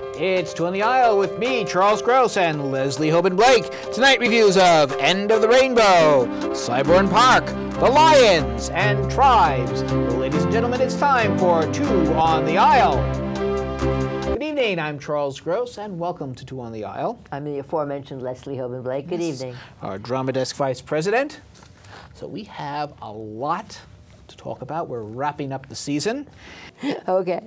It's Two on the Aisle with me, Charles Gross, and Leslie Hoban Blake. Tonight, reviews of End of the Rainbow, Clybourne Park, The Lions, and Tribes. Well, ladies and gentlemen, it's time for Two on the Aisle. Good evening, I'm Charles Gross, and welcome to Two on the Aisle. I'm the aforementioned Leslie Hoban Blake. Good evening. Our Drama Desk Vice President. So we have a lot to talk about. We're wrapping up the season. Okay.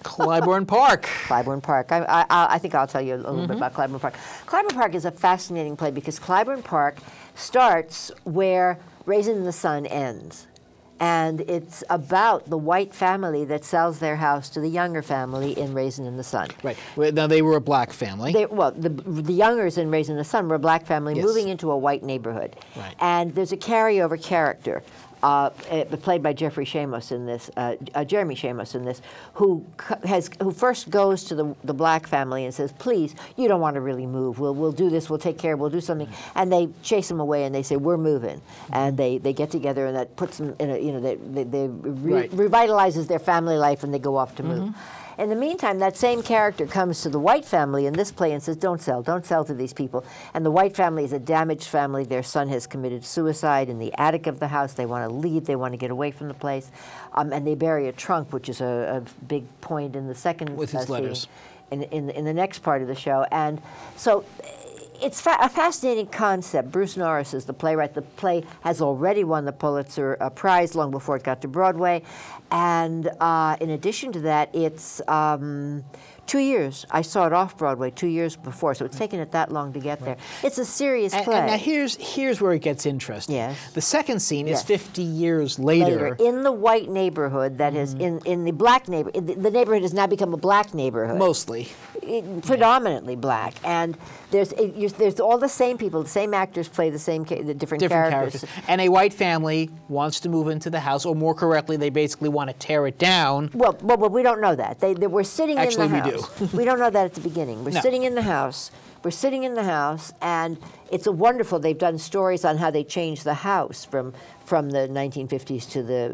Clybourne Park. Clybourne Park. I think I'll tell you a little bit about Clybourne Park. Clybourne Park is a fascinating play because Clybourne Park starts where Raisin in the Sun ends. And it's about the white family that sells their house to the younger family in Raisin in the Sun. Right. Well, now, they were a black family. The youngers in Raisin in the Sun were a black family moving into a white neighborhood. Right. And there's a carryover character. Played by Jeremy Shamos in this, who first goes to the black family and says, "Please, you don't want to really move. We'll do this. We'll take care. We'll do something." And they chase him away and they say, "We're moving." And they get together and that puts them in a revitalizes their family life and they go off to move. In the meantime, that same character comes to the white family in this play and says, don't sell to these people. And the white family is a damaged family. Their son has committed suicide in the attic of the house. They want to leave. They want to get away from the place. And they bury a trunk, which is a big point in the second with his letters. In the next part of the show. And so it's a fascinating concept. Bruce Norris is the playwright. The play has already won the Pulitzer Prize long before it got to Broadway. And in addition to that, it's 2 years. I saw it off Broadway 2 years before, so it's taken it that long to get there. It's a serious play. And now here's where it gets interesting. Yes. The second scene is 50 years later. In the white neighborhood that is in the black neighborhood. The neighborhood has now become a black neighborhood. Mostly. Predominantly black. And there's all the same people, the same actors play the different characters. And a white family wants to move into the house, or more correctly, they basically want to tear it down. Well, we don't know that. We're sitting in the house. Actually, we do. We don't know that at the beginning. We're sitting in the house. We're sitting in the house, and it's wonderful. They've done stories on how they changed the house from the 1950s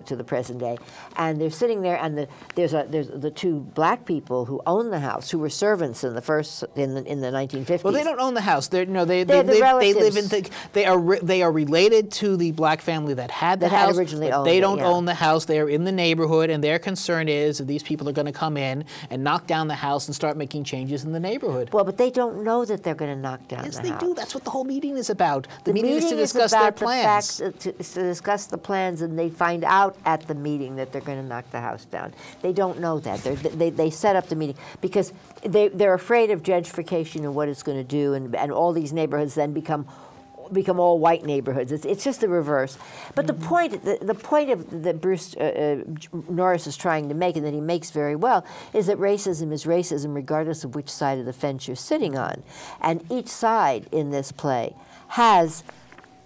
to the present day, and they're sitting there, and there's the two black people who own the house, who were servants in the 1950s. Well, they don't own the house. They live in they are related to the black family that had the house. Originally owned they don't own the house. They are in the neighborhood, and their concern is that these people are going to come in and knock down the house and start making changes in the neighborhood. Well, but they don't know that they're going to knock down the house. Yes, they do. That's what the whole meeting is about. The meeting is to discuss their plans. To discuss the plans, and they find out at the meeting that they're going to knock the house down. They don't know that. They set up the meeting because they're afraid of gentrification and what it's going to do, and all these neighborhoods then become all white neighborhoods. It's just the reverse. But the point that Bruce Norris is trying to make, and that he makes very well, is that racism is racism regardless of which side of the fence you're sitting on. And each side in this play has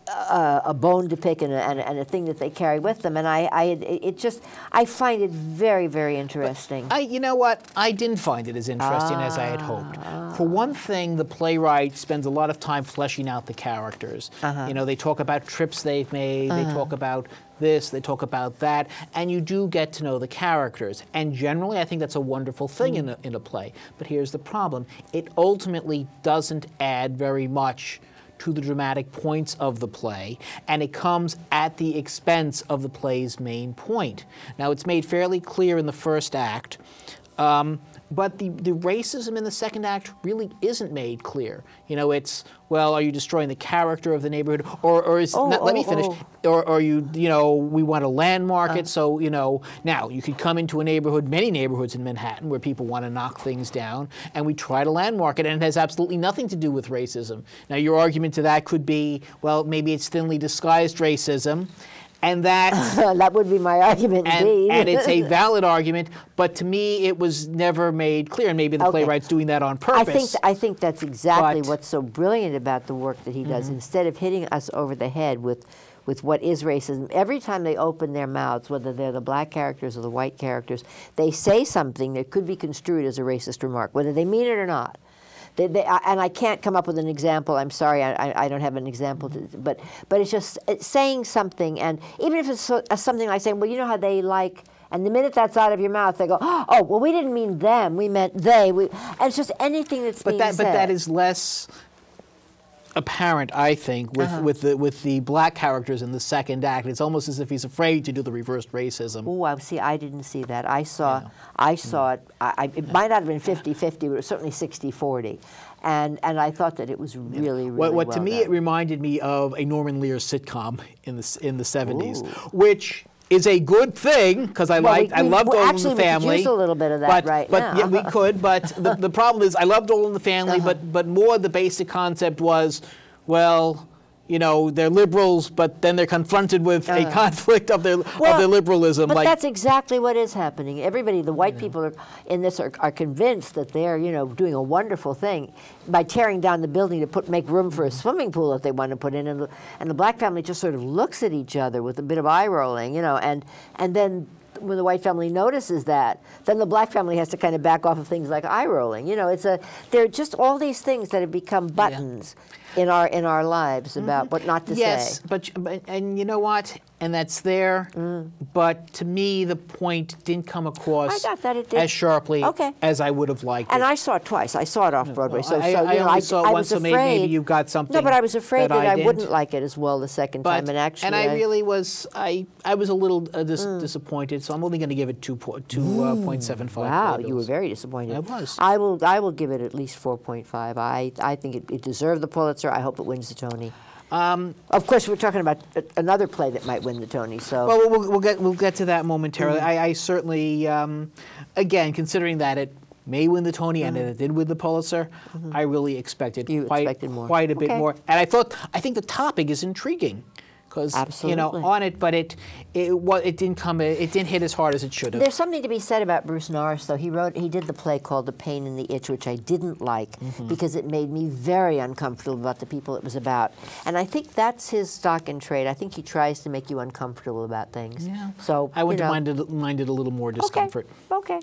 a bone to pick and a thing that they carry with them, and I find it very, very interesting. You know what? I didn't find it as interesting as I had hoped. For one thing, the playwright spends a lot of time fleshing out the characters. You know, they talk about trips they've made, they talk about this, they talk about that, and you do get to know the characters. And generally, I think that's a wonderful thing in a play. But here's the problem. It ultimately doesn't add very much to the dramatic points of the play, and it comes at the expense of the play's main point. Now, it's made fairly clear in the first act, but the racism in the second act really isn't made clear. You know, it's, well, are you destroying the character of the neighborhood, or is, let me finish, or are you know, we want to landmark it, so, you know, now you could come into a neighborhood, many neighborhoods in Manhattan, where people want to knock things down, and we try to landmark it, and it has absolutely nothing to do with racism. Now, your argument to that could be, well, maybe it's thinly disguised racism, and that that would be my argument, indeed. And it's a valid argument, but to me, it was never made clear, and maybe the playwright's doing that on purpose. I think that's exactly what's so brilliant about the work that he does. Instead of hitting us over the head with what is racism, every time they open their mouths, whether they're the black characters or the white characters, they say something that could be construed as a racist remark, whether they mean it or not. And I can't come up with an example. I'm sorry, I don't have an example. But it's just saying something, and even if it's something like saying, well, you know how they like And the minute that's out of your mouth, they go, oh, well, we didn't mean them, we meant they. And it's just anything that's being said. But that is less apparent, I think, with the black characters in the second act. It's almost as if he's afraid to do the reversed racism. Oh, see, I didn't see that. I saw it. It might not have been 50-50, but it was certainly 60-40. And I thought that it was really, really what well to me, done. it reminded me of a Norman Lear sitcom in the 70s, Ooh. which is a good thing, because I loved All in the Family. Actually, we could use a little bit of that right now. Yeah, we could, but the problem is I loved All in the Family, but more the basic concept was, well, you know, they're liberals, but then they're confronted with a conflict of their liberalism. But that's exactly what is happening. Everybody, the white people in this are convinced that they're, you know, doing a wonderful thing by tearing down the building to make room for a swimming pool that they want to put in, and the black family just sort of looks at each other with a bit of eye rolling, you know, and then when the white family notices that, then the black family has to kind of back off of things like eye rolling. You know, there are just all these things that have become buttons in our lives about what not to say. Yes, but and you know what? And that's there. But to me, the point didn't come across as sharply as I would have liked it. And I saw it twice. I saw it off Broadway. Well, I only saw it once, so maybe you got something. No, but I was afraid that I didn't. wouldn't like it as well the second time. And actually, and I really was. I was a little disappointed. So I'm only going to give it 2.75. Wow, you were very disappointed. I was. I will give it at least 4.5. I think it deserved the Pulitzer. I hope it wins the Tony. Of course, we're talking about another play that might win the Tony. So, well, we'll get to that momentarily. I certainly, again, considering that it may win the Tony and that it did win the Pulitzer, I really expected quite a bit more. And I think the topic is intriguing. Because you know, on it, but it didn't hit as hard as it should have. There's something to be said about Bruce Norris, though. He did the play called The Pain and the Itch, which I didn't like because it made me very uncomfortable about the people it was about. And I think that's his stock and trade. I think he tries to make you uncomfortable about things. Yeah. So I wouldn't have minded a little more discomfort. Okay.